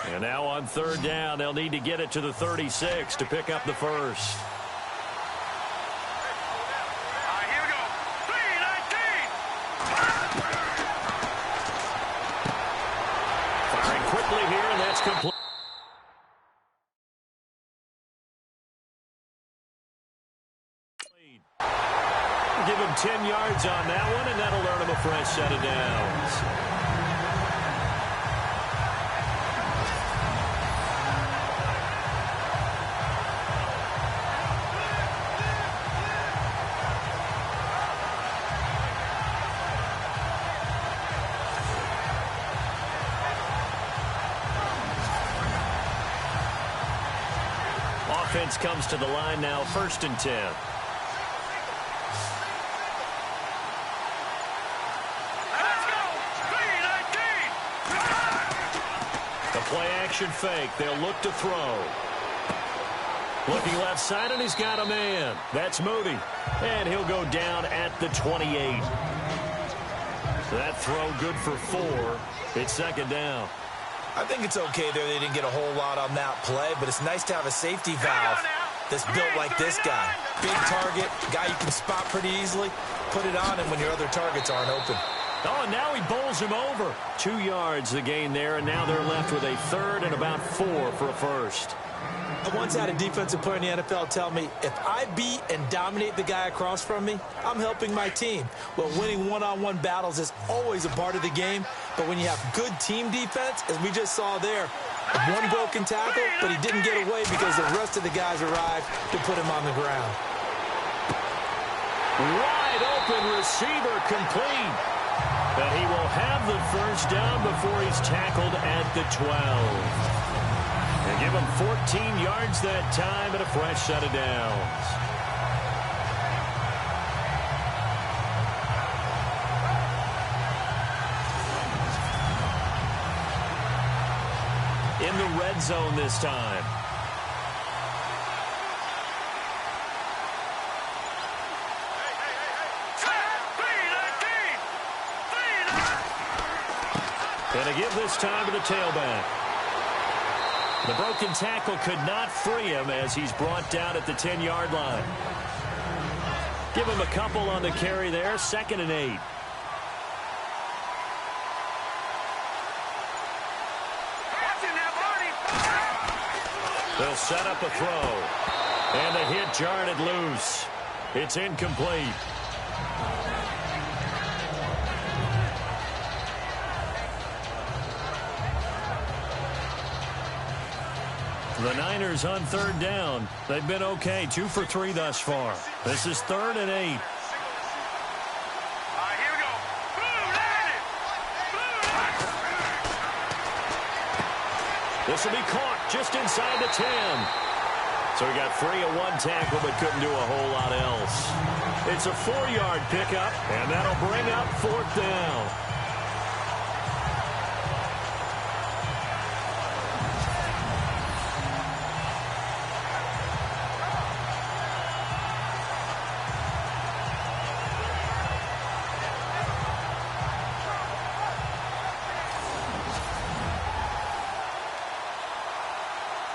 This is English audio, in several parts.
And now on third down, they'll need to get it to the 36 to pick up the first. Here we go. 3-19. Firing quickly here, and that's complete. Give him 10 yards on that one, and that'll earn him a fresh set of downs. Offense comes to the line now, 1st and 10. Play-action fake. They'll look to throw. Looking left side, and he's got a man. That's Moody. And he'll go down at the 28. That throw good for 4. It's 2nd down. I think it's okay there. They didn't get a whole lot on that play, but it's nice to have a safety valve that's built like this guy. Big target, guy you can spot pretty easily. Put it on him when your other targets aren't open. Oh, and now he bowls him over. 2 yards the gain there, and now they're left with a 3rd and about 4 for a first. I once had a defensive player in the NFL tell me, if I beat and dominate the guy across from me, I'm helping my team. Well, winning one-on-one battles is always a part of the game, but when you have good team defense, as we just saw there, one broken tackle, but he didn't get away because the rest of the guys arrived to put him on the ground. Wide open receiver complete. But he will have the first down before he's tackled at the 12. And give him 14 yards that time and a fresh set of downs. In the red zone this time. And a give this time to the tailback. The broken tackle could not free him as he's brought down at the 10-yard line. Give him a couple on the carry there, 2nd and 8. They'll set up a throw. And the hit jarred it loose. It's incomplete. The Niners on 3rd down. They've been okay, 2 for 3 thus far. This is 3rd and 8. Here we go. This will be caught just inside the 10. So he got free of one tackle but couldn't do a whole lot else. It's a 4-yard pickup, and that'll bring up 4th down.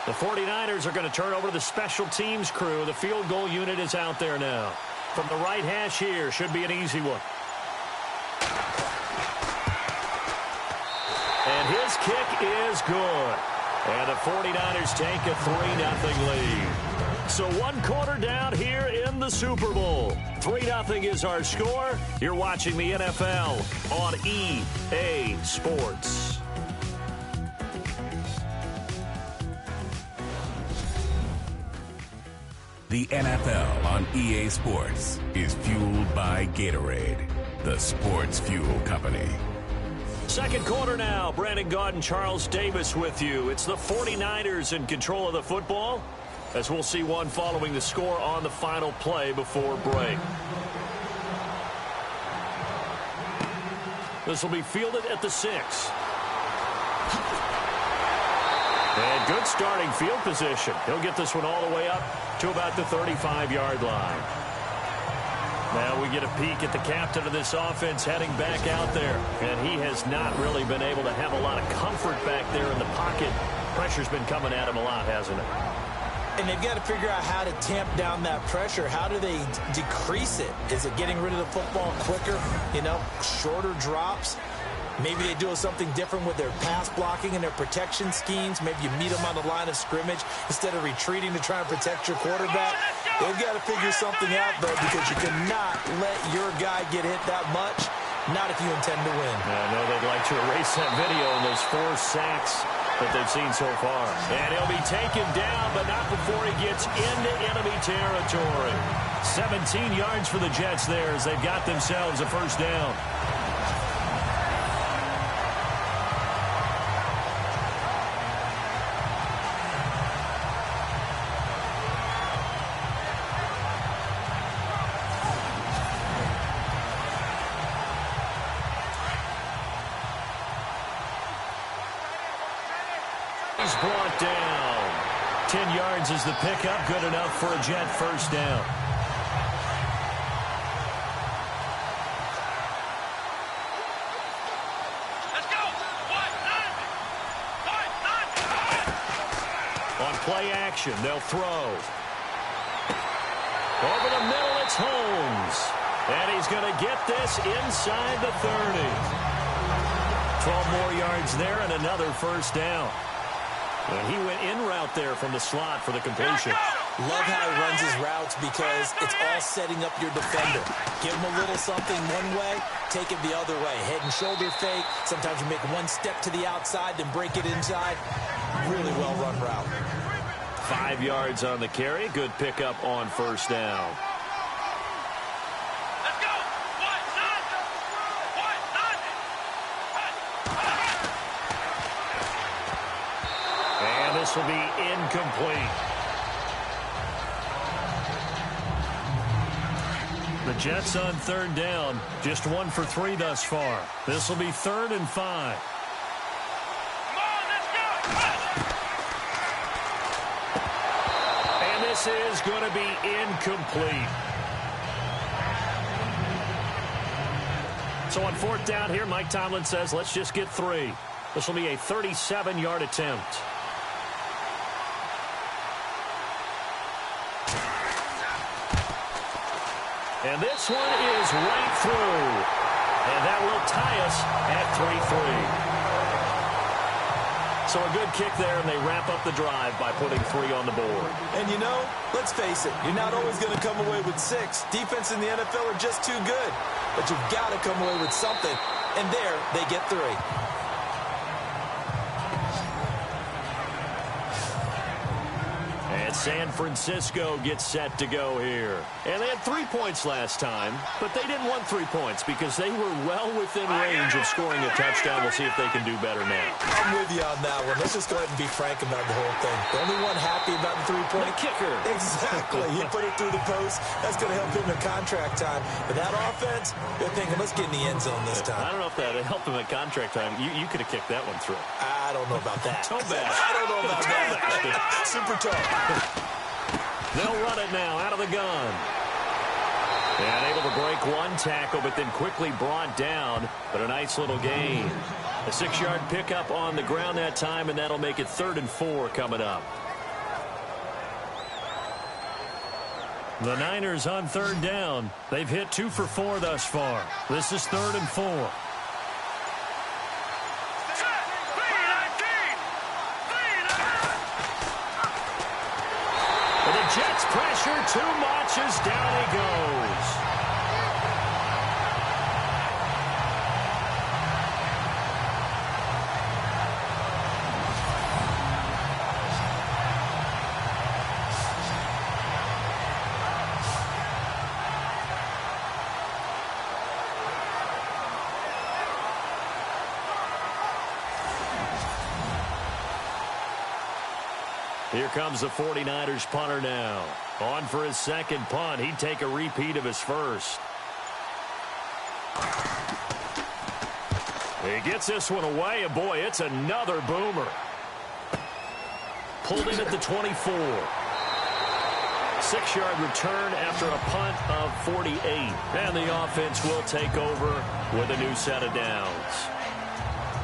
The 49ers are going to turn over to the special teams crew. The field goal unit is out there now. From the right hash here, should be an easy one. And his kick is good. And the 49ers take a 3-0 lead. So 1 quarter down here in the Super Bowl. 3-0 is our score. You're watching the NFL on EA Sports. The NFL on EA Sports is fueled by Gatorade, the sports fuel company. 2nd quarter now. Brandon Gaud and Charles Davis with you. It's the 49ers in control of the football, as we'll see one following the score on the final play before break. This will be fielded at the 6. And good starting field position. He'll get this one all the way up to about the 35-yard line. Now we get a peek at the captain of this offense heading back out there. And he has not really been able to have a lot of comfort back there in the pocket. Pressure's been coming at him a lot, hasn't it? And they've got to figure out how to tamp down that pressure. How do they decrease it? Is it getting rid of the football quicker? You know, shorter drops? Maybe they do something different with their pass blocking and their protection schemes. Maybe you meet them on the line of scrimmage instead of retreating to try and protect your quarterback. They've got to figure something out, though, because you cannot let your guy get hit that much, not if you intend to win. I know they'd like to erase that video and those 4 sacks that they've seen so far. And he'll be taken down, but not before he gets into enemy territory. 17 yards for the Jets there as they've got themselves a first down. He's brought down. 10 yards is the pickup. Good enough for a Jet first down. Let's go. On play action, they'll throw. Over the middle, it's Holmes. And he's going to get this inside the 30. 12 more yards there and another first down. And he went in route there from the slot for the completion. Love how he runs his routes because it's all setting up your defender. Give him a little something one way, take it the other way. Head and shoulder fake. Sometimes you make one step to the outside, then break it inside. Really well-run route. 5 yards on the carry. Good pickup on first down. This will be incomplete. The Jets on third down. Just 1 for 3 thus far. This will be 3rd and 5. And this is going to be incomplete. So on 4th down here, Mike Tomlin says, let's just get 3. This will be a 37-yard attempt. And this one is right through. And that will tie us at 3-3. So a good kick there, and they wrap up the drive by putting 3 on the board. And you know, let's face it, you're not always going to come away with 6. Defense in the NFL are just too good. But you've got to come away with something. And there, they get 3. San Francisco gets set to go here. And they had 3 points last time, but they didn't want 3 points because they were well within range of scoring a touchdown. We'll see if they can do better now. I'm with you on that one. Let's just go ahead and be frank about the whole thing. The only one happy about the 3-point kicker. Exactly. He put it through the post. That's going to help him in contract time. But that offense, they're thinking, let's get in the end zone this time. I don't know if that helped him at contract time. You could have kicked that one through. I don't know about that. Toe bash. I don't know about that. Super tough. They'll run it now out of the gun. And able to break one tackle, but then quickly brought down. But a nice little gain. A 6-yard pickup on the ground that time, and that'll make it 3rd and 4 coming up. The Niners on 3rd down. They've hit 2 for 4 thus far. This is 3rd and 4. Jets pressure too much as down he goes. Here comes the 49ers punter now. On for his second punt. He'd take a repeat of his first. He gets this one away, and boy, it's another boomer. Pulled in at the 24. 6-yard return after a punt of 48. And the offense will take over with a new set of downs.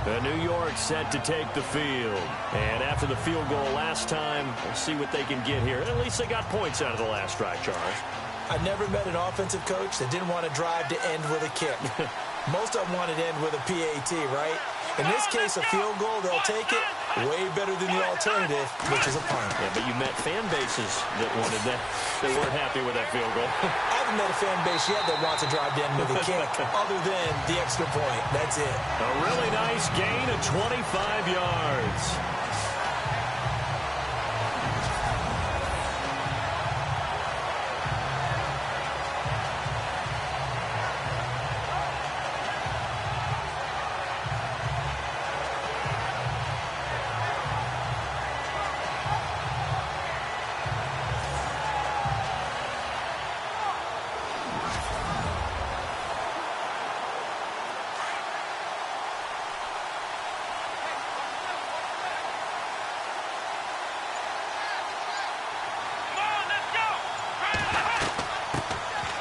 The New York set to take the field. And after the field goal last time, we'll see what they can get here. At least they got points out of the last drive, Charles. I never met an offensive coach that didn't want to drive to end with a kick. Most of them wanted to end with a PAT, right? In this case, a field goal, they'll take it. Way better than the alternative, which is a punt. Yeah, but you met fan bases that wanted that. They weren't happy with that field goal. I haven't met a fan base yet that wants to drive to end with a kick, other than the extra point. That's it. A really nice gain of 25 yards.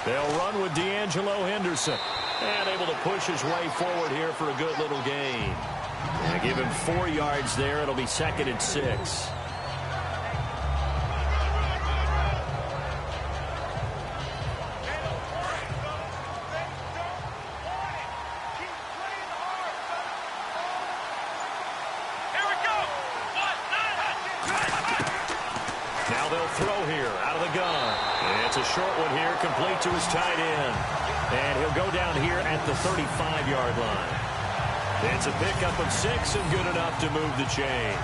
They'll run with D'Angelo Henderson. And able to push his way forward here for a good little gain. And give him 4 yards there. It'll be 2nd and 6. Now they'll throw here out of the gun. It's a short one here, complete to his tight end. And he'll go down here at the 35-yard line. It's a pickup of 6 and good enough to move the chains.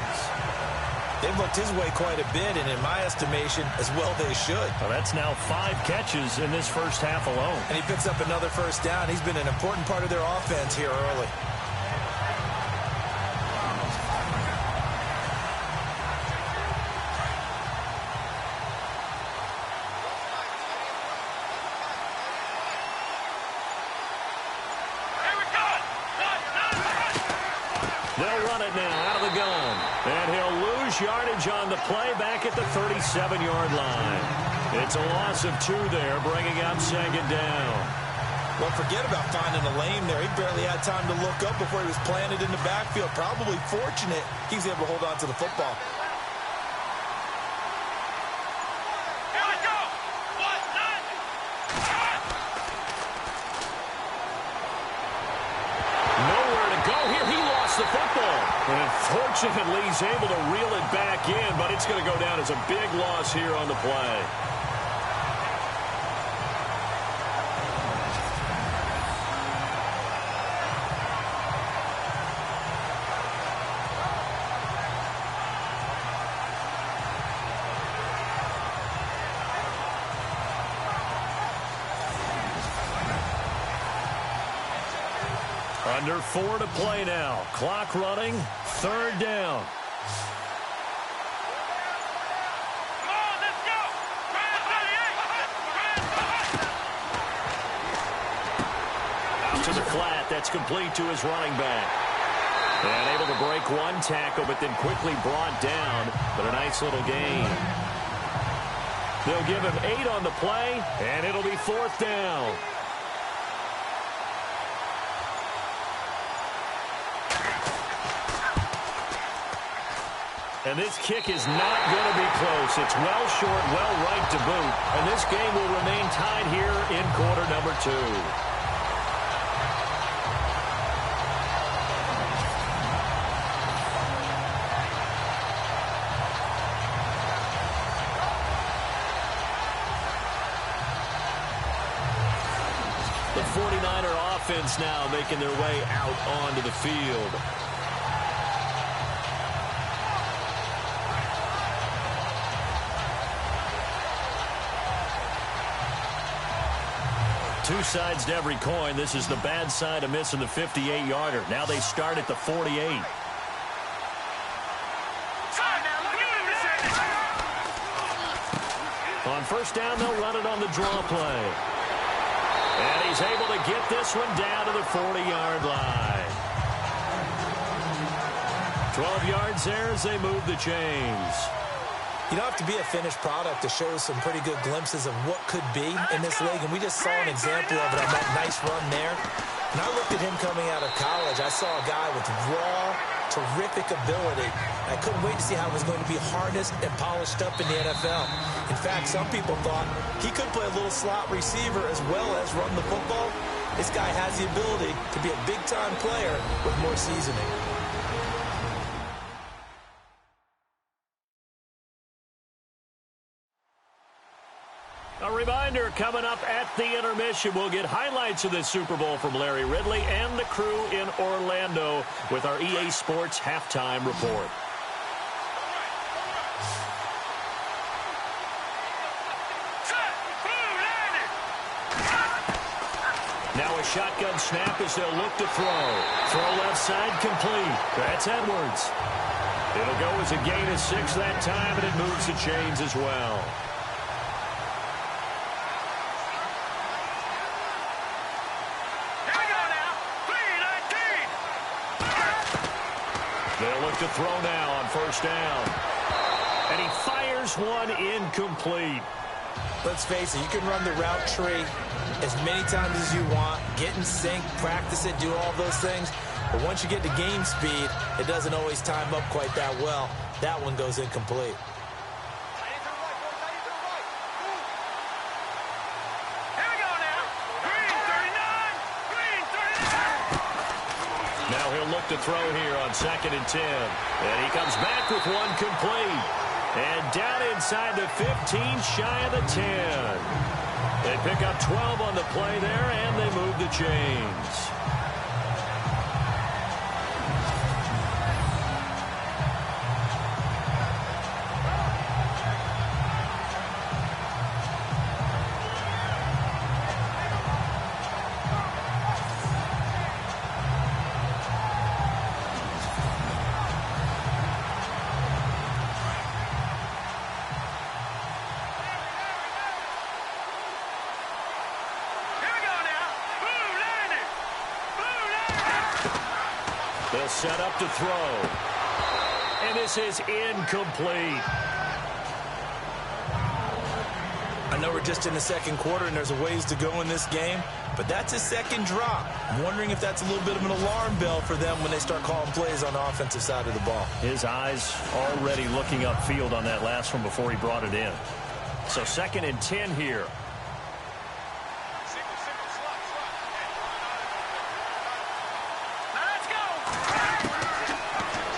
They've looked his way quite a bit, and in my estimation, as well they should. Well, that's now 5 catches in this first half alone. And he picks up another first down. He's been an important part of their offense here early. They'll run it now out of the gun. And he'll lose yardage on the play back at the 37-yard line. It's a loss of 2 there, bringing up 2nd down. Well, forget about finding a lane there. He barely had time to look up before he was planted in the backfield. Probably fortunate he was able to hold on to the football. The football. And fortunately, he's able to reel it back in, but it's going to go down as a big loss here on the play. Under 4 to play now. Clock running. 3rd down. Come on, let's go! Out to the flat. That's complete to his running back. And able to break 1 tackle, but then quickly brought down. But a nice little gain. They'll give him 8 on the play, and it'll be 4th down. And this kick is not going to be close. It's well short, well right to boot. And this game will remain tied here in quarter number 2. The 49er offense now making their way out onto the field. Two sides to every coin. This is the bad side of missing the 58-yarder. Now they start at the 48. On 1st down, they'll run it on the draw play. And he's able to get this one down to the 40-yard line. 12 yards there as they move the chains. You don't have to be a finished product to show some pretty good glimpses of what could be in this league, and we just saw an example of it on that nice run there. When I looked at him coming out of college, I saw a guy with raw, terrific ability. I couldn't wait to see how it was going to be harnessed and polished up in the NFL. In fact, some people thought he could play a little slot receiver as well as run the football. This guy has the ability to be a big-time player with more seasoning. A reminder, coming up at the intermission, we'll get highlights of this Super Bowl from Larry Ridley and the crew in Orlando with our EA Sports halftime report. Now a shotgun snap as they'll look to throw. Throw left side complete. That's Edwards. It'll go as a gain of 6 that time, and it moves the chains as well. They'll look to throw now on first down. And he fires one incomplete. Let's face it, you can run the route tree as many times as you want, get in sync, practice it, do all those things. But once you get to game speed, it doesn't always time up quite that well. That one goes incomplete. Now he'll look to throw here on 2nd and 10. And he comes back with one complete. And down inside the 15, shy of the 10. They pick up 12 on the play there, and they move the chains. They'll set up to throw. And this is incomplete. I know we're just in the second quarter and there's a ways to go in this game, but that's a second drop. I'm wondering if that's a little bit of an alarm bell for them when they start calling plays on the offensive side of the ball. His eyes already looking upfield on that last one before he brought it in. So 2nd and 10 here.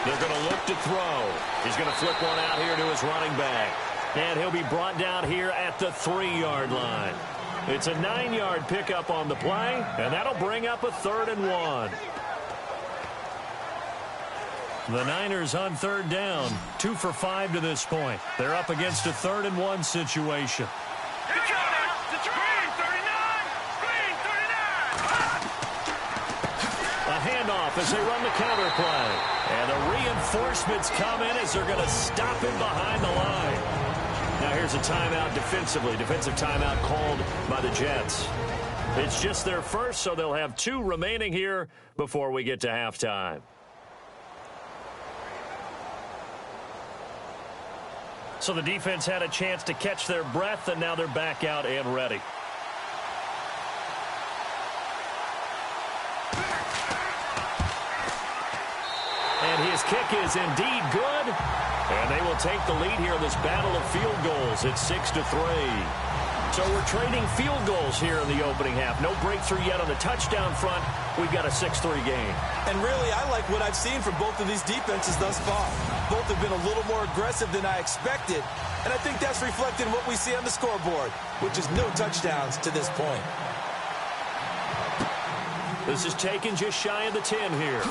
They're going to look to throw. He's going to flip one out here to his running back. And he'll be brought down here at the 3-yard line. It's a 9-yard pickup on the play, and that'll bring up a 3rd and 1. The Niners on 3rd down, 2 for 5 to this point. They're up against a 3rd and 1 situation. Handoff as they run the counter play. And the reinforcements come in as they're going to stop him behind the line. Now here's a timeout defensively. Defensive timeout called by the Jets. It's just their first, so they'll have 2 remaining here before we get to halftime. So the defense had a chance to catch their breath, and now they're back out and ready. And his kick is indeed good. And they will take the lead here in this battle of field goals. It's 6-3. So we're trading field goals here in the opening half. No breakthrough yet on the touchdown front. We've got a 6-3 game. And really, I like what I've seen from both of these defenses thus far. Both have been a little more aggressive than I expected. And I think that's reflected in what we see on the scoreboard, which is no touchdowns to this point. This is taken just shy of the 10 here.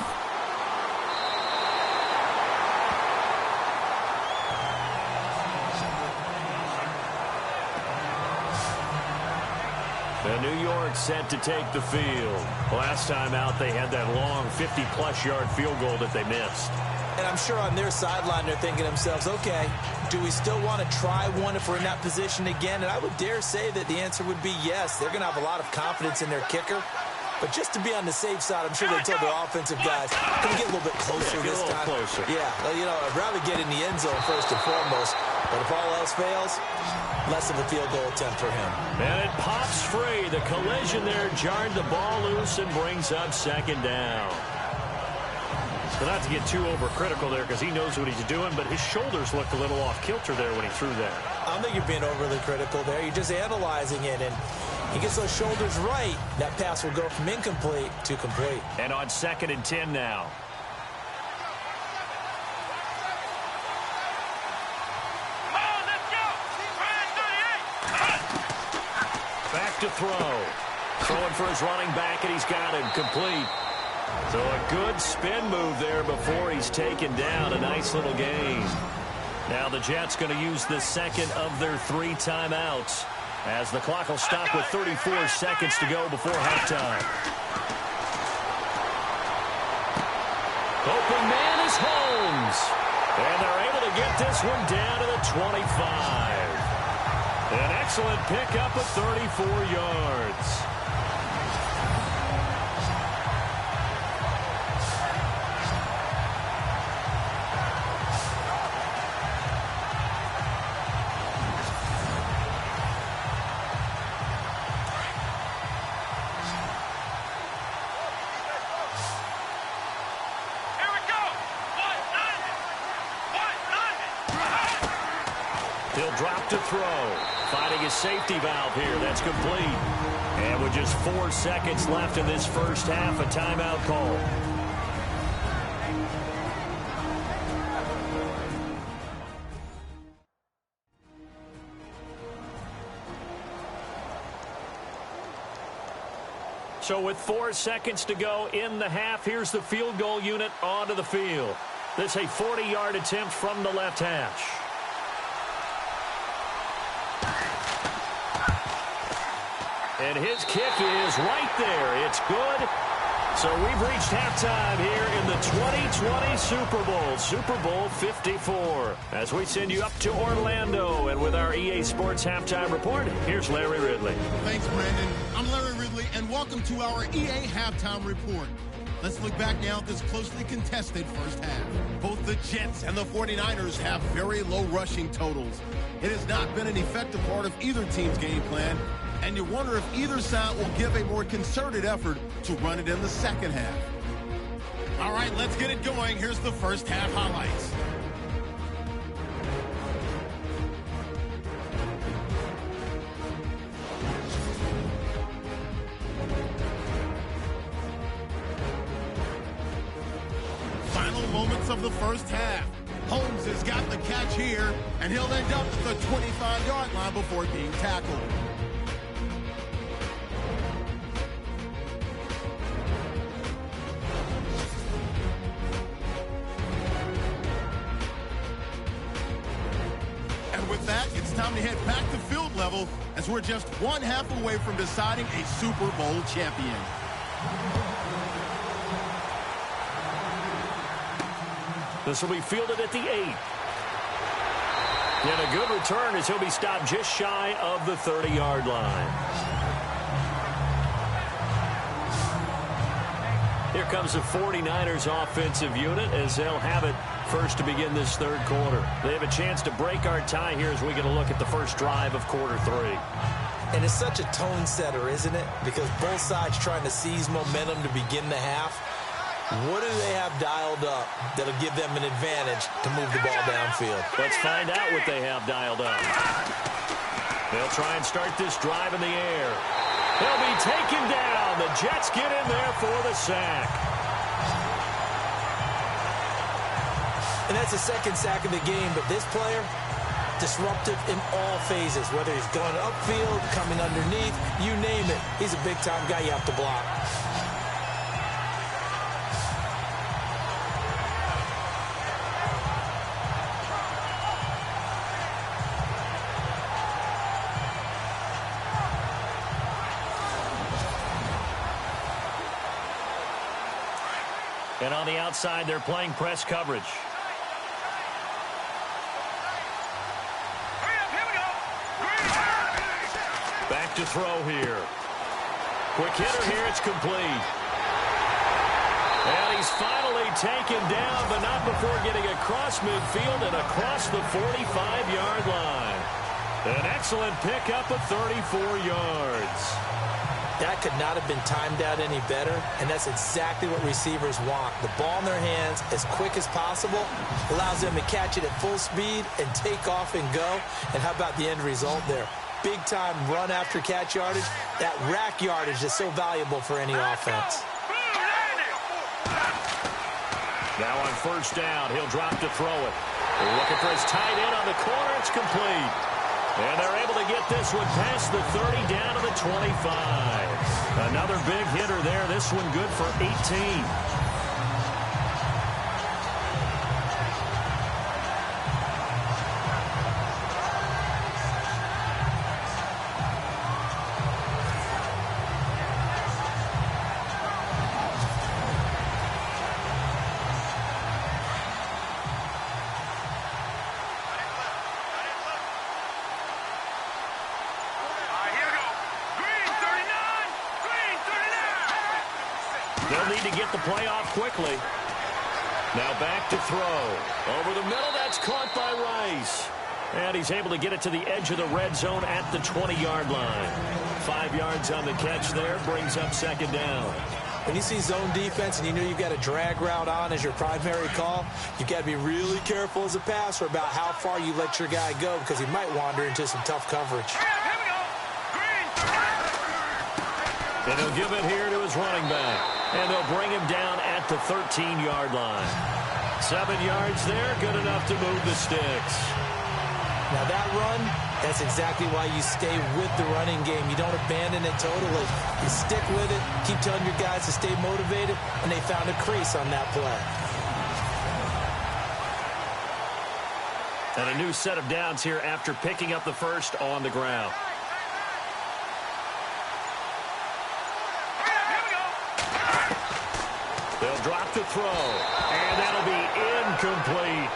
And New York set to take the field. Last time out, they had that long 50-plus yard field goal that they missed. And I'm sure on their sideline, they're thinking to themselves, okay, do we still want to try one if we're in that position again? And I would dare say that the answer would be yes. They're going to have a lot of confidence in their kicker. But just to be on the safe side, I'm sure they told their offensive guys, can we get a little bit closer this time? Closer. Yeah, you know, I'd rather get in the end zone first and foremost. But if all else fails, less of a field goal attempt for him. And it pops free. The collision there jarred the ball loose and brings up second down. So not to get too overcritical there because he knows what he's doing, but his shoulders looked a little off kilter there when he threw that. I don't think you're being overly critical there. You're just analyzing it, and he gets those shoulders right. That pass will go from incomplete to complete. And on 2nd and 10 now. Come on, let's go. Ryan 38. Back to throw. Throwing for his running back, and he's got him complete. So a good spin move there before he's taken down. A nice little gain. Now the Jets going to use the second of their 3 timeouts as the clock will stop with 34 seconds to go before halftime. Open man is Holmes. And they're able to get this one down to the 25. An excellent pickup of 34 yards. He'll drop to throw. Finding his safety valve here. That's complete. And with just 4 seconds left in this first half, a timeout call. So with 4 seconds to go in the half, here's the field goal unit onto the field. This a 40-yard attempt from the left hash. And his kick is right there. It's good. So we've reached halftime here in the 2020 Super Bowl, Super Bowl 54. As we send you up to Orlando, and with our EA Sports Halftime Report, here's Larry Ridley. Thanks, Brandon. I'm Larry Ridley, and welcome to our EA Halftime Report. Let's look back now at this closely contested first half. Both the Jets and the 49ers have very low rushing totals. It has not been an effective part of either team's game plan, and you wonder if either side will give a more concerted effort to run it in the second half. All right, let's get it going. Here's the first half highlights. Final moments of the first half. Holmes has got the catch here, and he'll end up at the 25-yard line before being tackled. With that, it's time to head back to field level as we're just one half away from deciding a Super Bowl champion. This will be fielded at the 8. And a good return as he'll be stopped just shy of the 30-yard line. Here comes the 49ers offensive unit as they'll have it first to begin this third quarter. They have a chance to break our tie here as we get a look at the first drive of quarter 3. And it's such a tone setter, isn't it? Because both sides trying to seize momentum to begin the half. What do they have dialed up that'll give them an advantage to move the ball downfield? Let's find out what they have dialed up. They'll try and start this drive in the air. He'll be taken down. The Jets get in there for the sack. And that's the second sack of the game, but this player, disruptive in all phases, whether he's going upfield, coming underneath, you name it. He's a big-time guy you have to block. And on the outside, they're playing press coverage. Back to throw here. Quick hitter here. It's complete. And he's finally taken down, but not before getting across midfield and across the 45-yard line. An excellent pickup of 34 yards. That could not have been timed out any better, and that's exactly what receivers want. The ball in their hands as quick as possible allows them to catch it at full speed and take off and go. And how about the end result there? Big-time run after catch yardage. That rack yardage is so valuable for any offense. Now on first down, he'll drop to throw it. They're looking for his tight end on the corner. It's complete. And they're able to get this one past the 30 down to the 25. Another big hitter there. This one good for 18. They'll need to get the play off quickly. Now back to throw. Over the middle, that's caught by Rice. And he's able to get it to the edge of the red zone at the 20-yard line. 5 yards on the catch there, brings up second down. When you see zone defense and you know you've got a drag route on as your primary call, you've got to be really careful as a passer about how far you let your guy go because he might wander into some tough coverage. And he'll give it here to his running back. And they'll bring him down at the 13-yard line. 7 yards there, good enough to move the sticks. Now that run, that's exactly why you stay with the running game. You don't abandon it totally. You stick with it, keep telling your guys to stay motivated, and they found a crease on that play. And a new set of downs here after picking up the first on the ground. They'll drop to throw, and that'll be incomplete.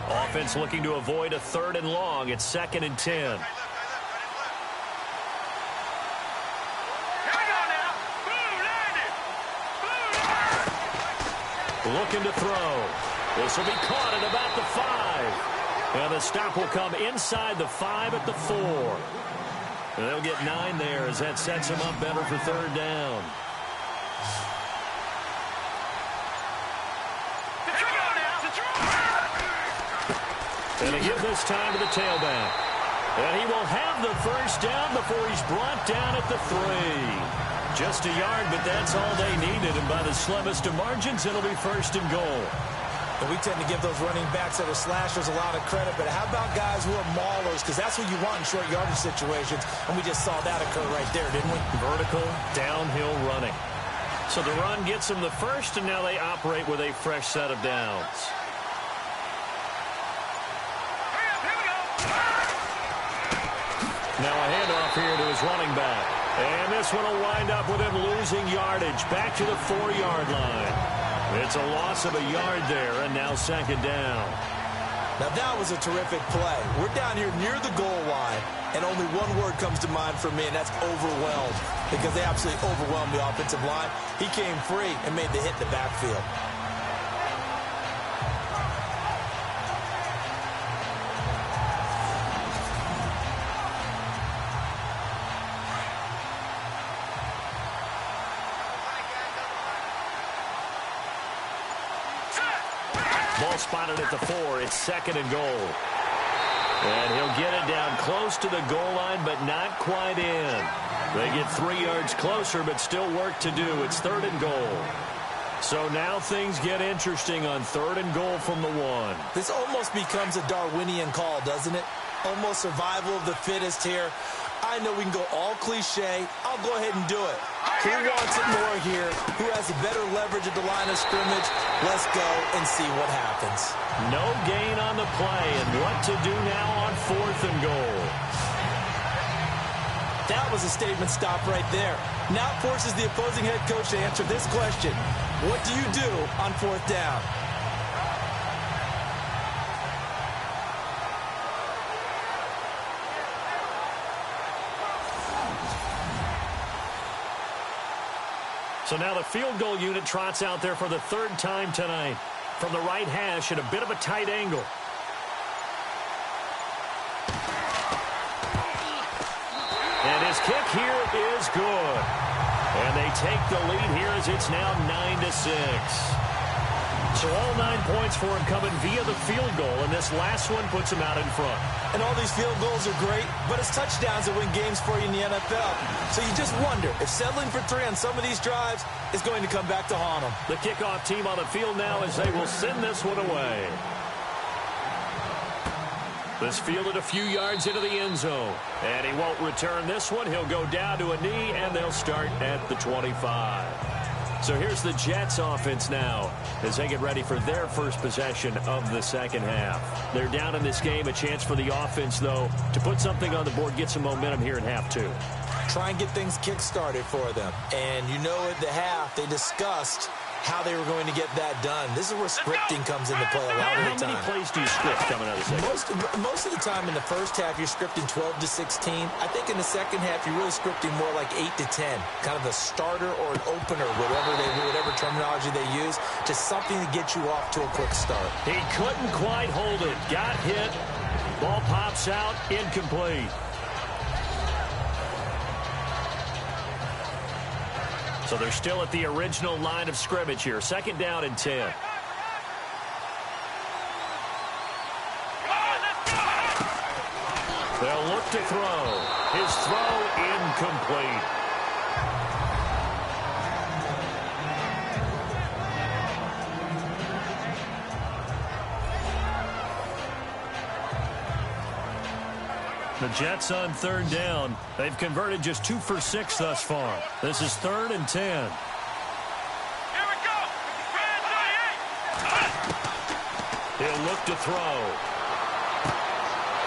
Offense looking to avoid a 3rd and long. It's 2nd and 10. Looking to throw. This will be caught at about the 5. And the stop will come inside the 5 at the 4. And they'll get 9 there as that sets them up better for 3rd down. And they give this time to the tailback. And he will have the first down before he's brought down at the 3. Just a yard, but that's all they needed. And by the slimmest of margins, it'll be 1st and goal. And we tend to give those running backs that are slashers a lot of credit, but how about guys who are maulers? Because that's what you want in short yardage situations, and we just saw that occur right there, didn't we? Vertical, downhill running. So the run gets them the first, and now they operate with a fresh set of downs. Now a handoff here to his running back. And this one will wind up with him losing yardage back to the 4-yard line. It's a loss of a yard there, and now 2nd down. Now that was a terrific play. We're down here near the goal line, and only one word comes to mind for me, and that's overwhelmed, because they absolutely overwhelmed the offensive line. He came free and made the hit in the backfield. Ball spotted at the 4. It's 2nd and goal. And he'll get it down close to the goal line, but not quite in. They get 3 yards closer, but still work to do. It's 3rd and goal. So now things get interesting on 3rd and goal from the 1. This almost becomes a Darwinian call, doesn't it? Almost survival of the fittest here. I know we can go all cliche. I'll go ahead and do it. Who wants it more here? Who has the better leverage at the line of scrimmage? Let's go and see what happens. No gain on the play, and what to do now on 4th and goal. That was a statement stop right there. Now it forces the opposing head coach to answer this question. What do you do on 4th down? So now the field goal unit trots out there for the third time tonight. From the right hash at a bit of a tight angle. And his kick here is good. And they take the lead here as it's now 9-6. So all 9 points for him coming via the field goal, and this last one puts him out in front. And all these field goals are great, but it's touchdowns that win games for you in the NFL. So you just wonder if settling for 3 on some of these drives is going to come back to haunt them. The kickoff team on the field now as they will send this one away. This fielded a few yards into the end zone. And he won't return this one. He'll go down to a knee, and they'll start at the 25. So here's the Jets offense now as they get ready for their first possession of the second half. They're down in this game. A chance for the offense, though, to put something on the board, get some momentum here in half 2. Try and get things kick-started for them. And you know at the half, they discussed how they were going to get that done. This is where scripting comes into play a lot of the time. How many plays do you script coming out of the second? Most of the time in the first half, you're scripting 12 to 16. I think in the second half, you're really scripting more like 8 to 10. Kind of a starter or an opener, whatever terminology they use. Just something to get you off to a quick start. He couldn't quite hold it. Got hit. Ball pops out. Incomplete. So they're still at the original line of scrimmage here. Second down and 10. They'll look to throw. His throw incomplete. The Jets on third down. They've converted just 2 for 6 thus far. This is 3rd and 10. Here we go. He'll look to throw.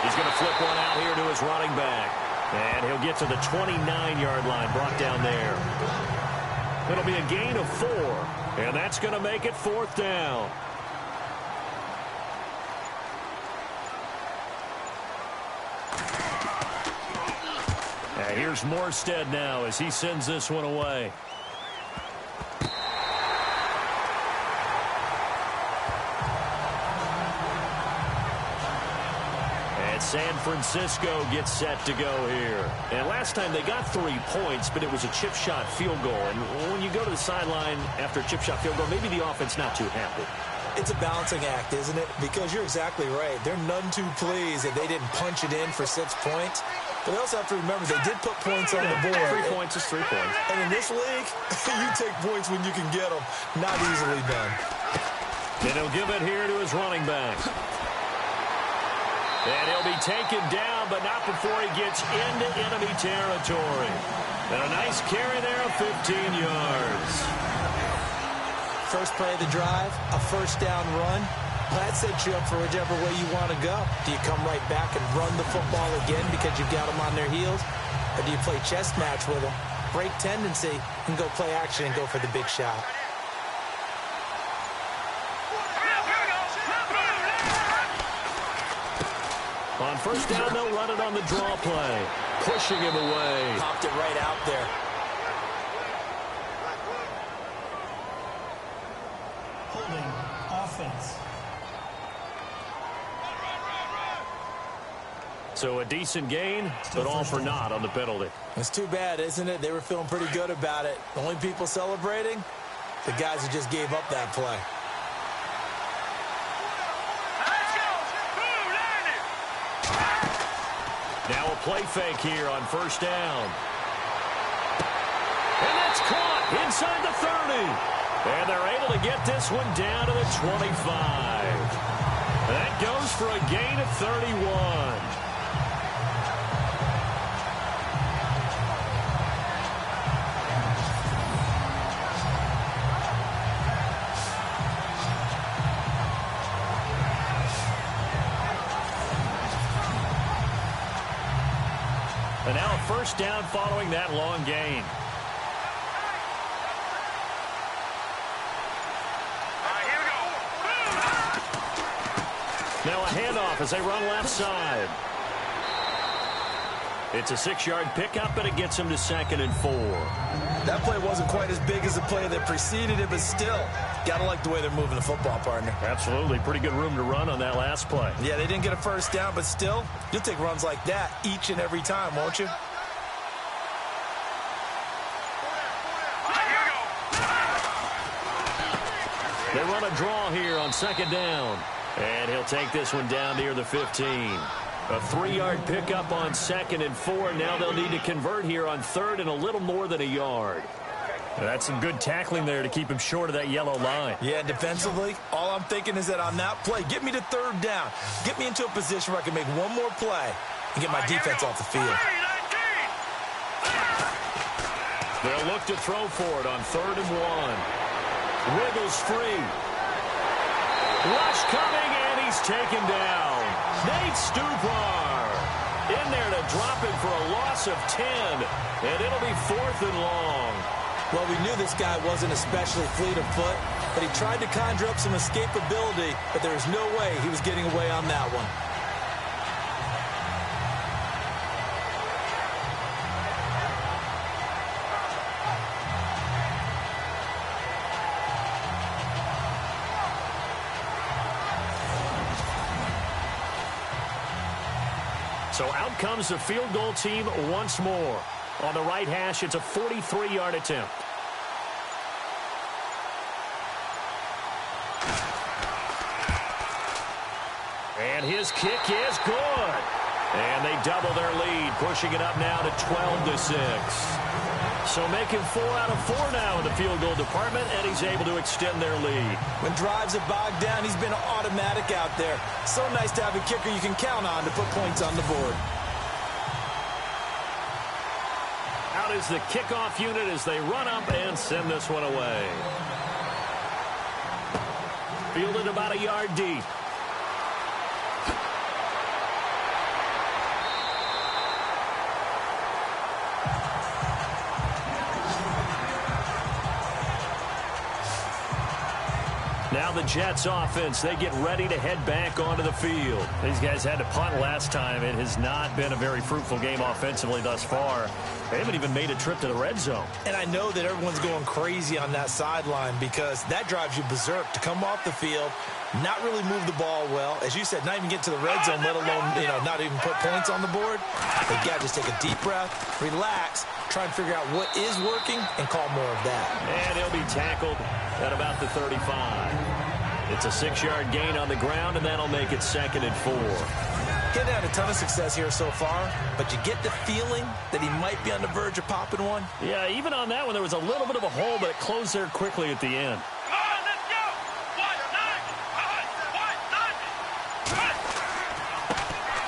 He's going to flip one out here to his running back. And he'll get to the 29-yard line, brought down there. It'll be a gain of 4. And that's going to make it 4th down. Here's Morstead now as he sends this one away. And San Francisco gets set to go here. And last time they got 3 points, but it was a chip shot field goal. And when you go to the sideline after a chip shot field goal, maybe the offense not too happy. It's a balancing act, isn't it? Because you're exactly right. They're none too pleased that they didn't punch it in for 6 points. But they also have to remember they did put points on the board. 3 points is 3 points. And in this league, you take points when you can get them. Not easily done. And he'll give it here to his running back. And he'll be taken down, but not before he gets into enemy territory. And a nice carry there of 15 yards. First play of the drive, a first down run. Well, that sets you up for whichever way you want to go. Do you come right back and run the football again because you've got them on their heels? Or do you play chess match with them, break tendency, and go play action and go for the big shot? On first down, they'll run it on the draw play. Pushing him away. Popped it right out there. Holding offense. So a decent gain, but all for naught on the penalty. It's too bad, isn't it? They were feeling pretty good about it. The only people celebrating, the guys who just gave up that play. Now a play fake here on first down. And that's caught inside the 30. And they're able to get this one down to the 25. That goes for a gain of 31. And now a first down following that long gain. Now a handoff as they run left side. It's a 6-yard pickup, and it gets him to 2nd and 4. That play wasn't quite as big as the play that preceded it, but still, got to like the way they're moving the football, partner. Absolutely. Pretty good room to run on that last play. Yeah, they didn't get a first down, but still, you'll take runs like that each and every time, won't you? They run a draw here on second down. And he'll take this one down near the 15. A 3-yard pickup on 2nd and 4. Now they'll need to convert here on 3rd and a little more than a yard. That's some good tackling there to keep him short of that yellow line. Yeah, defensively, all I'm thinking is that on that play, get me to 3rd down. Get me into a position where I can make one more play and get my defense off the field. They'll look to throw for it on 3rd and 1. Wiggles free. Rush coming, and he's taken down. Nate Stupar in there to drop him for a loss of 10, and it'll be 4th and long. Well, we knew this guy wasn't especially fleet of foot, but he tried to conjure up some escapability, but there was no way he was getting away on that one. So out comes the field goal team once more. On the right hash, it's a 43-yard attempt. And his kick is good. And they double their lead, pushing it up now to 12-6. So making 4 out of 4 now in the field goal department, and he's able to extend their lead. When drives are bogged down, he's been automatic out there. So nice to have a kicker you can count on to put points on the board. Out is the kickoff unit as they run up and send this one away. Fielded about a yard deep. Now the Jets offense, they get ready to head back onto the field. These guys had to punt last time. It has not been a very fruitful game offensively thus far. They haven't even made a trip to the red zone. And I know that everyone's going crazy on that sideline because that drives you berserk to come off the field, not really move the ball well. As you said, not even get to the red zone, let alone, not even put points on the board. They got to just take a deep breath, relax, try and figure out what is working and call more of that. And he'll be tackled at about the 35. It's a 6-yard gain on the ground, and that'll make it 2nd and 4. He's had a ton of success here so far, but you get the feeling that he might be on the verge of popping one. Yeah, even on that one, there was a little bit of a hole, but it closed there quickly at the end.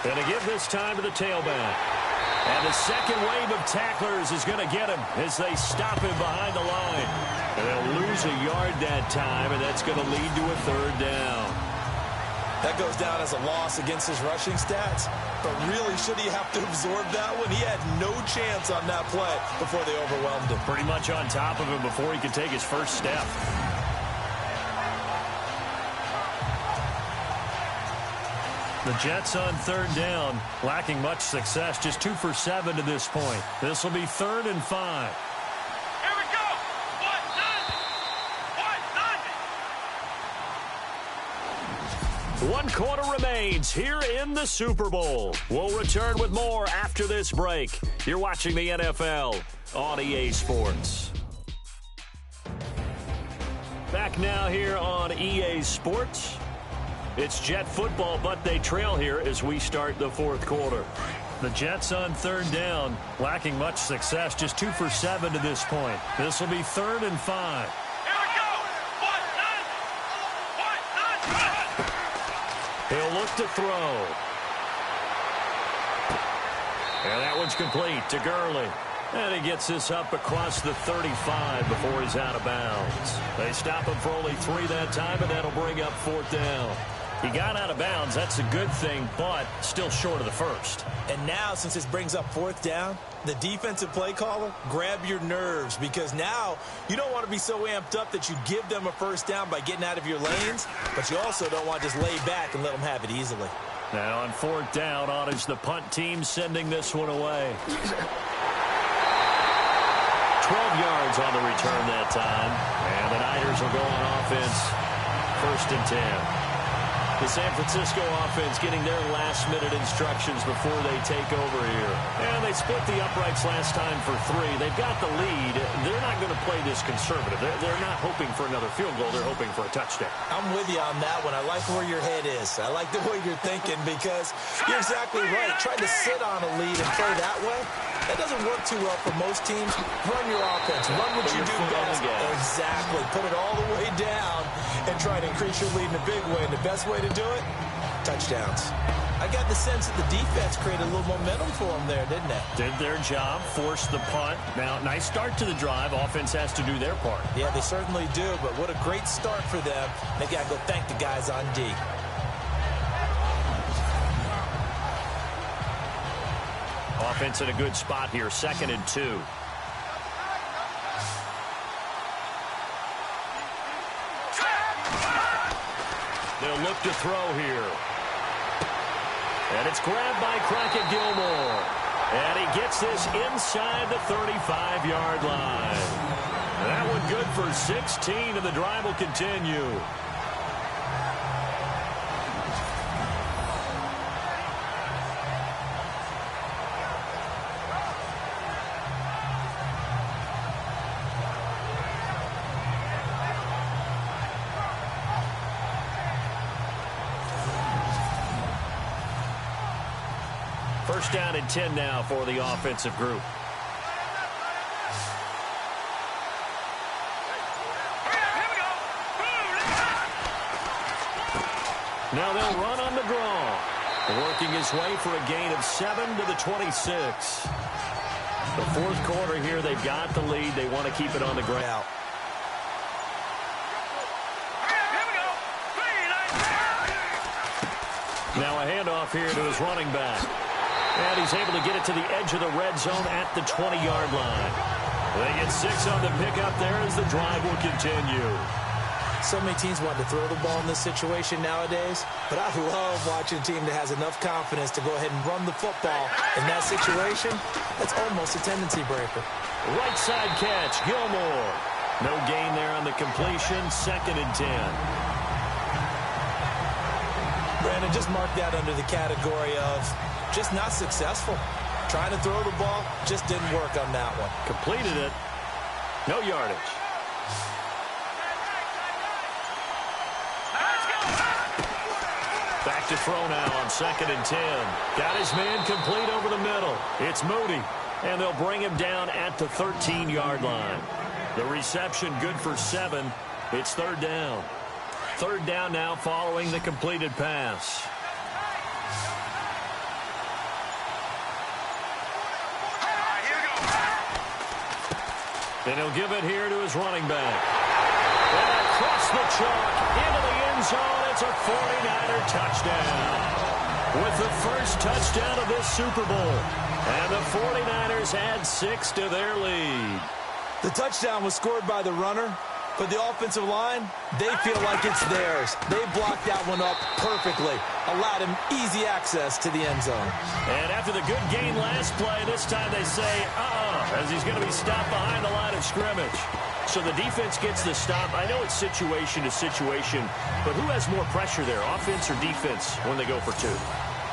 And to give this time to the tailback. And the second wave of tacklers is going to get him as they stop him behind the line. And they'll lose a yard that time, and that's going to lead to a 3rd down. That goes down as a loss against his rushing stats. But really, should he have to absorb that one? He had no chance on that play before they overwhelmed him. Pretty much on top of him before he could take his first step. The Jets on 3rd down, lacking much success, just 2 for 7 to this point. This will be 3rd and 5. Here we go. 1 quarter remains here in the Super Bowl. We'll return with more after this break. You're watching the NFL on EA Sports. Back now here on EA Sports. It's Jet football, but they trail here as we start the 4th quarter. The Jets on 3rd down, lacking much success, just 2 for 7 to this point. This will be 3rd and 5. Here we go. He'll look to throw. And that one's complete to Gurley. And he gets this up across the 35 before he's out of bounds. They stop him for only 3 that time, and that'll bring up 4th down. He got out of bounds. That's a good thing, but still short of the first. And now, since this brings up 4th down, the defensive play caller, grab your nerves, because now you don't want to be so amped up that you give them a first down by getting out of your lanes, but you also don't want to just lay back and let them have it easily. Now on 4th down, on is the punt team sending this one away. 12 yards on the return that time. And the Niners will go on offense, 1st and 10. The San Francisco offense getting their last-minute instructions before they take over here. And they split the uprights last time for 3. They've got the lead. They're not going to play this conservative. They're not hoping for another field goal. They're hoping for a touchdown. I'm with you on that one. I like where your head is. I like the way you're thinking because you're exactly right. Trying to sit on a lead and play that way, that doesn't work too well for most teams. Run your offense. Run what you do best. Exactly. Put it all the way down and try to increase your lead in a big way. And the best way to do it, touchdowns. I got the sense that the defense created a little momentum for them there, didn't it? Did their job, forced the punt. Now, nice start to the drive. Offense has to do their part. Yeah, they certainly do, but what a great start for them. They got to go thank the guys on D. Offense in a good spot here, 2nd and 2. They'll look to throw here. And it's grabbed by Crockett Gilmore. And he gets this inside the 35-yard line. That one good for 16, and the drive will continue. First down and 10 now for the offensive group. Now they'll run on the draw. Working his way for a gain of 7 to the 26. The 4th quarter here, they've got the lead. They want to keep it on the ground. Now a handoff here to his running back. And he's able to get it to the edge of the red zone at the 20-yard line. They get 6 on the pickup there as the drive will continue. So many teams want to throw the ball in this situation nowadays, but I love watching a team that has enough confidence to go ahead and run the football. In that situation, that's almost a tendency breaker. Right side catch, Gilmore. No gain there on the completion, 2nd and 10. Brandon, just mark that under the category of just not successful. Trying to throw the ball, just didn't work on that one. Completed it. No yardage. Back to throw now on 2nd and 10. Got his man complete over the middle. It's Moody. And they'll bring him down at the 13-yard line. The reception good for 7. It's 3rd down. 3rd down now following the completed pass. And he'll give it here to his running back. And across the chalk into the end zone. It's a 49er touchdown. With the first touchdown of this Super Bowl. And the 49ers add 6 to their lead. The touchdown was scored by the runner. But the offensive line, they feel like it's theirs. They blocked that one up perfectly. Allowed him easy access to the end zone. And after the good gain last play, this time they say, as he's going to be stopped behind the line of scrimmage. So the defense gets the stop. I know it's situation to situation, but who has more pressure there, offense or defense, when they go for 2?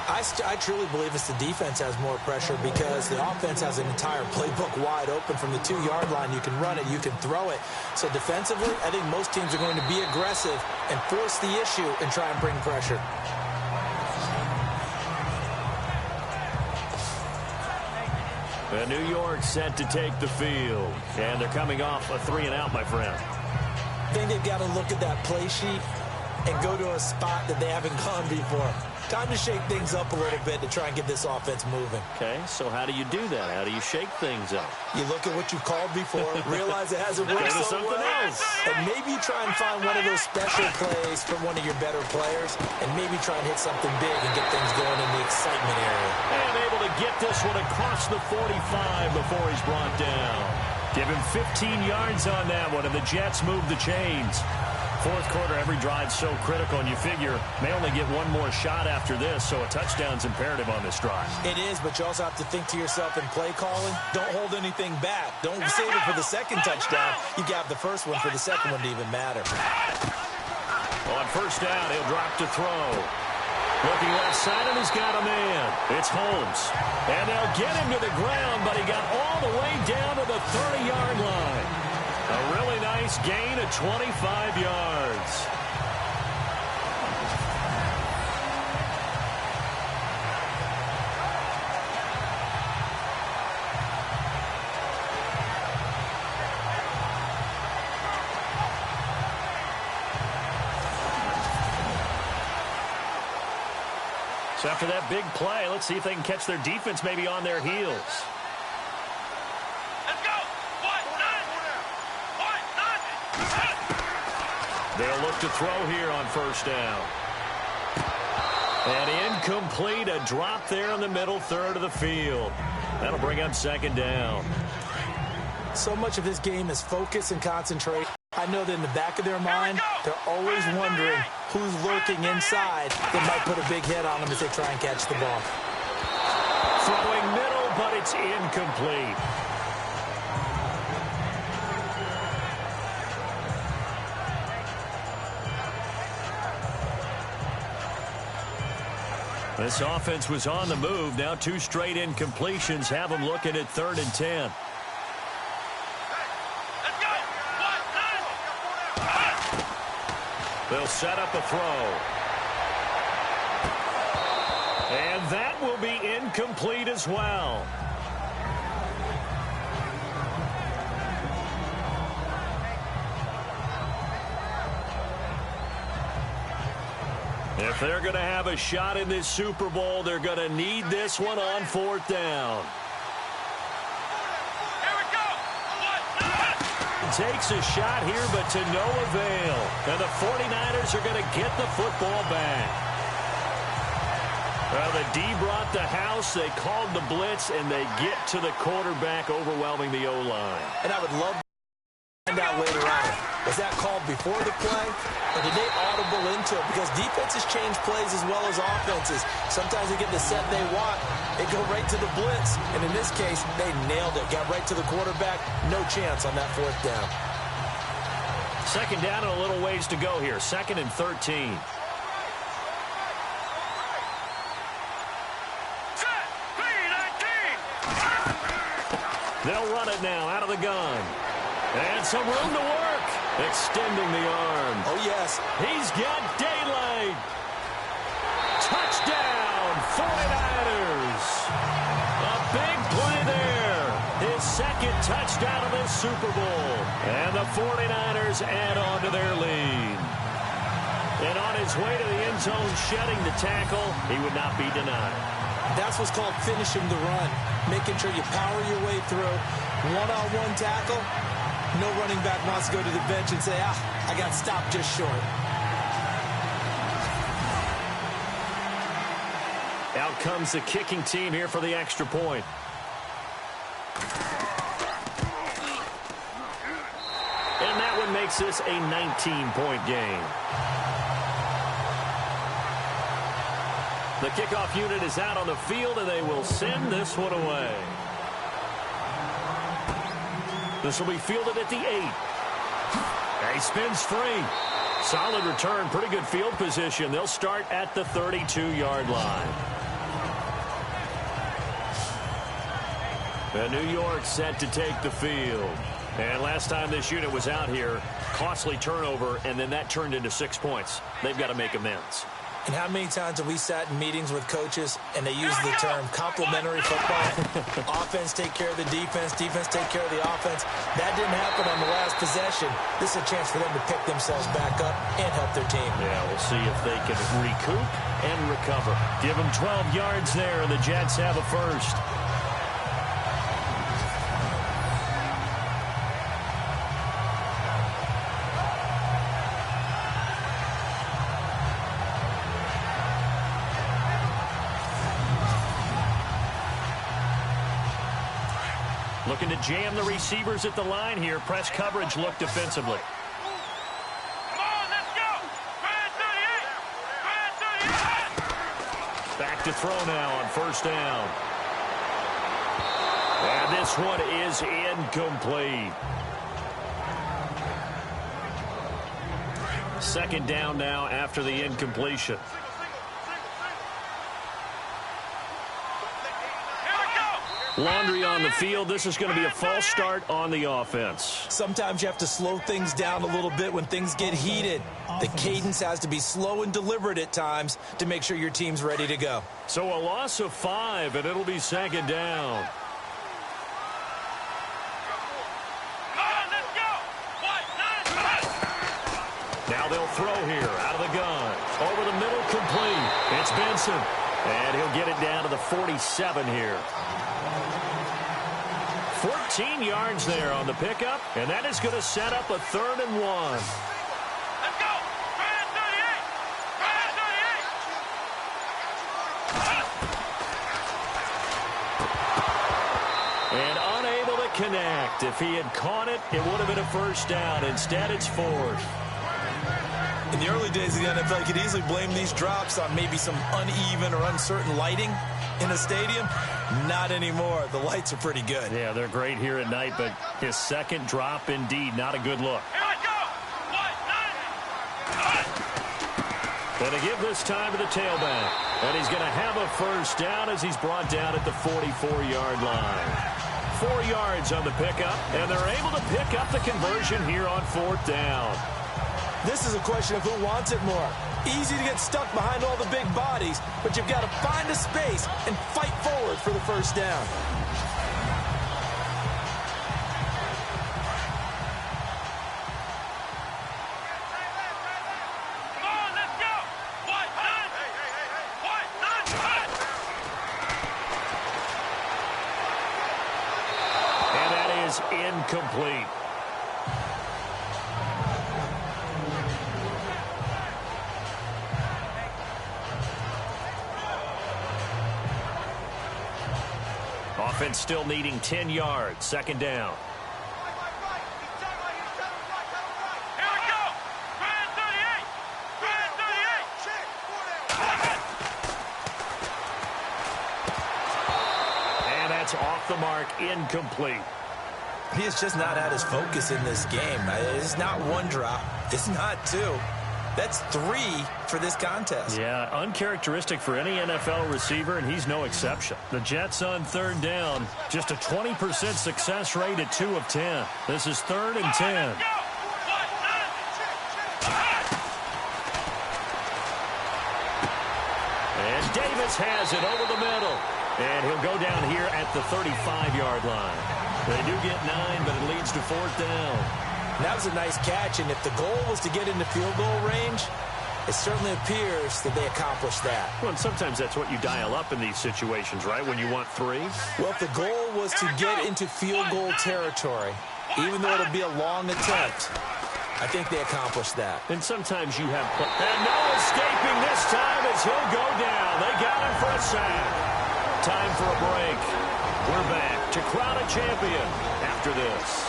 I truly believe it's the defense has more pressure because the offense has an entire playbook wide open from the 2-yard line. You can run it, you can throw it. So defensively, I think most teams are going to be aggressive and force the issue and try and bring pressure. And New York set to take the field. And they're coming off a 3-and-out, my friend. I think they've got to look at that play sheet and go to a spot that they haven't gone before. Time to shake things up a little bit to try and get this offense moving. Okay, so how do you do that? How do you shake things up? You look at what you've called before, realize it hasn't worked so well, and maybe you try and find one of those special plays from one of your better players, and maybe try and hit something big and get things going in the excitement area. And able to get this one across the 45 before he's brought down. Give him 15 yards on that one, and the Jets move the chains. fourth quarter, every drive's so critical, and you figure may only get one more shot after this, so a touchdown's imperative on this drive. It is, but you also have to think to yourself in play calling, don't hold anything back. Don't save it for the second touchdown. You got the first one for the second one to even matter. On first down, he'll drop to throw. Looking left side, and he's got a man. It's Holmes. And they'll get him to the ground, but he got all the way down to the 30-yard line. A really nice gain of 25 yards. So after that big play, let's see if they can catch their defense maybe on their heels. Let's go. They'll look to throw here on first down. And incomplete, a drop there in the middle third of the field. That'll bring up second down. So much of this game is focus and concentration. I know that in the back of their mind, they're always wondering who's lurking inside that might put a big hit on them as they try and catch the ball. Throwing middle, but it's incomplete. This offense was on the move. Now two straight incompletions have them looking at 3rd and 10. They'll set up a throw. And that will be incomplete as well. If they're going to have a shot in this Super Bowl, they're going to need this one on 4th down. Takes a shot here, but to no avail. And the 49ers are going to get the football back. Well, the D brought the house. They called the blitz, and they get to the quarterback, overwhelming the O-line. And I would love to find out later on. Was that called before the play, or did they audible into it? Because defenses change plays as well as offenses. Sometimes they get the set they want. They go right to the blitz. And in this case, they nailed it. Got right to the quarterback. No chance on that 4th down. Second down and a little ways to go here. 2nd and 13. They'll run it now out of the gun. And some room to work. Extending the arm. Oh, yes. He's got daylight. Touchdown, 49ers. A big play there. His second touchdown of this Super Bowl. And the 49ers add on to their lead. And on his way to the end zone, shedding the tackle, he would not be denied. That's what's called finishing the run. Making sure you power your way through. One-on-one tackle. No running back wants to go to the bench and say, I got stopped just short. Out comes the kicking team here for the extra point. And that one makes this a 19-point game. The kickoff unit is out on the field, and they will send this one away. This will be fielded at the 8. He spins free. Solid return, pretty good field position. They'll start at the 32-yard line. And New York set to take the field. And last time this unit was out here, costly turnover, and then that turned into 6 points. They've got to make amends. And how many times have we sat in meetings with coaches and they use the term complementary football? Offense take care of the defense, defense take care of the offense. That didn't happen on the last possession. This is a chance for them to pick themselves back up and help their team. Yeah, we'll see if they can recoup and recover. Give them 12 yards there, and the Jets have a first. Looking to jam the receivers at the line here. Press coverage look defensively. Come on, let's to throw now on first down. And this one is incomplete. Second down now after the incompletion. Laundry on the field. This is going to be a false start on the offense. Sometimes you have to slow things down a little bit when things get heated. The cadence has to be slow and deliberate at times to make sure your team's ready to go. So a loss of 5, and it'll be second down. Now they'll throw here out of the gun. Over the middle, complete. It's Benson. And he'll get it down to the 47 here. 14 yards there on the pickup, and that is going to set up a 3rd and 1. Let's go! Brand 38! Brand 38! And unable to connect. If he had caught it, it would have been a first down. Instead, it's 4th. In the early days of the NFL, you could easily blame these drops on maybe some uneven or uncertain lighting in a stadium. Not anymore. The lights are pretty good. Yeah, they're great here at night, but his second drop, indeed, not a good look. Here we go! Going to give this time to the tailback. And he's going to have a first down as he's brought down at the 44-yard line. 4 yards on the pickup, and they're able to pick up the conversion here on 4th down. This is a question of who wants it more. Easy to get stuck behind all the big bodies, but you've got to find a space and fight forward for the first down. Come on, let's go! White, nine! White, nine! And that is incomplete. Offense still needing 10 yards. Second down. Here we go! Brand 38! Brand 38! And that's off the mark, incomplete. He has just not had his focus in this game. It's not one drop. It's not 2. That's 3 for this contest. Yeah, uncharacteristic for any NFL receiver, and he's no exception. The Jets on 3rd down, just a 20% success rate at 2 of 10. This is 3rd and 10. And Davis has it over the middle. And he'll go down here at the 35-yard line. They do get 9, but it leads to 4th down. That was a nice catch, and if the goal was to get into field goal range, it certainly appears that they accomplished that. Well, and sometimes that's what you dial up in these situations, right, when you want 3? Well, if the goal was to get into field goal territory, even though it'll be a long attempt, I think they accomplished that. And sometimes you have... And no escaping this time as he'll go down. They got him for a sack. Time for a break. We're back to crown a champion after this.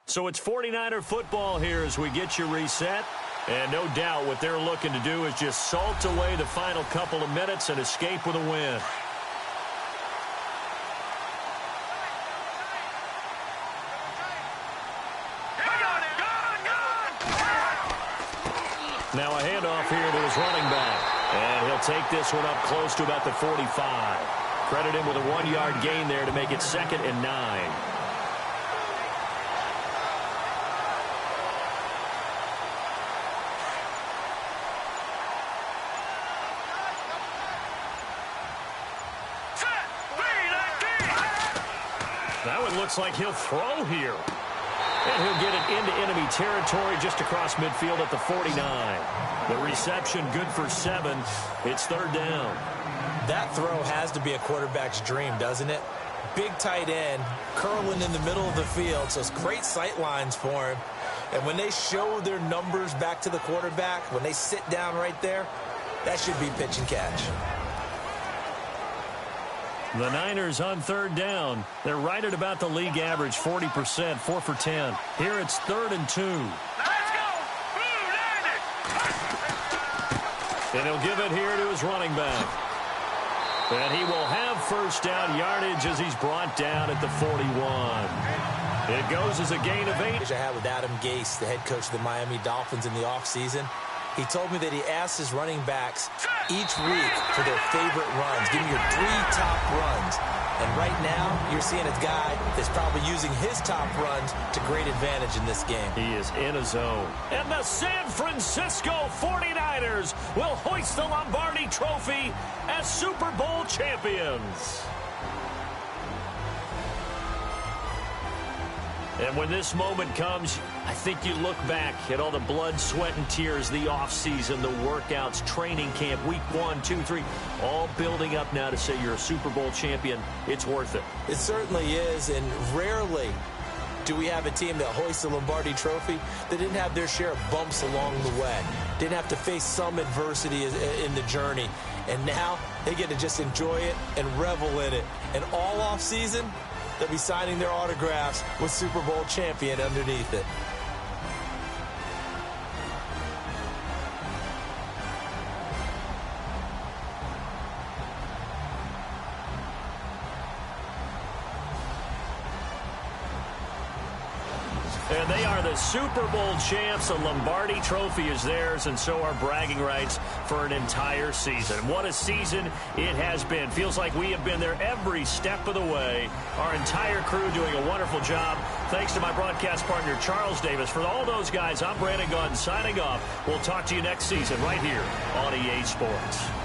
So it's 49er football here as we get you reset. And no doubt what they're looking to do is just salt away the final couple of minutes and escape with a win. Now a handoff here to his running back. And he'll take this one up close to about the 45. Credit him with a 1-yard gain there to make it 2nd and 9. That one looks like he'll throw here. And he'll get it into enemy territory just across midfield at the 49. The reception good for 7. It's 3rd down. That throw has to be a quarterback's dream, doesn't it? Big tight end, curling in the middle of the field, so it's great sight lines for him. And when they show their numbers back to the quarterback, when they sit down right there, that should be pitch and catch. The Niners on third down. They're right at about the league average, 40%, 4 for 10. Here it's 3rd and 2. Let's go! Blue Niners! And he'll give it here to his running back. And he will have first down yardage as he's brought down at the 41. It goes as a gain of 8. I had with Adam Gase, the head coach of the Miami Dolphins in the offseason. He told me that he asked his running backs each week for their favorite runs. Give me your 3 top runs. And right now, you're seeing a guy that's probably using his top runs to great advantage in this game. He is in a zone. And the San Francisco 49ers will hoist the Lombardi Trophy as Super Bowl champions. And when this moment comes, I think you look back at all the blood, sweat, and tears, the offseason, the workouts, training camp, week 1, 2, 3, all building up now to say you're a Super Bowl champion. It's worth it. It certainly is, and rarely do we have a team that hoists the Lombardi Trophy that didn't have their share of bumps along the way, didn't have to face some adversity in the journey, and now they get to just enjoy it and revel in it. And all offseason, they'll be signing their autographs with Super Bowl champion underneath it. And they are the Super Bowl champs. The Lombardi Trophy is theirs, and so are bragging rights for an entire season. What a season it has been. Feels like we have been there every step of the way. Our entire crew doing a wonderful job. Thanks to my broadcast partner, Charles Davis. For all those guys, I'm Brandon Gunn signing off. We'll talk to you next season right here on EA Sports.